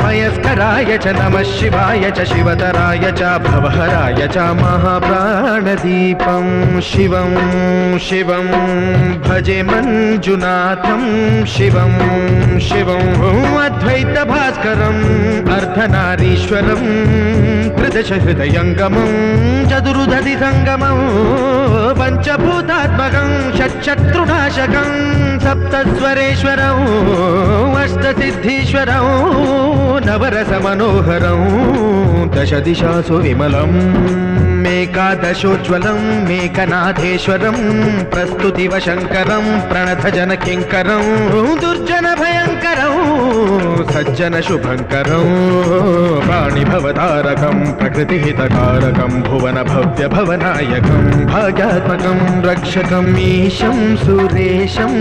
मयस्कराय च नमः शिवाय च शिवतराय च भवहराय च महाप्राणदीपं शिवं शिवं भजे मञ्जुनाथं शिवं शिवं अद्वैतभास्करम् अर्धनारीश्वरं त्रिदशहृदयङ्गमं चतुर्दधिसङ्गमं पञ्चभूतात्मकं षट्शत्रुनाशकं सप्तस्वरेश्वरं अष्टसिद्धीश्वरं नवरसमनोहरं दशदिशासु विमलम् मेकादशोज्ज्वलं मेकनाथेश्वरं प्रस्तुतिवशङ्करं प्रणतजनकिङ्करं दुर्जनभयङ्करं सज्जनशुभङ्करं प्राणिभवतारकं प्रकृतिहितकारकं भुवनभव्यभवनायकं भाग्यात्मकं रक्षकम् ईशं सुरेशं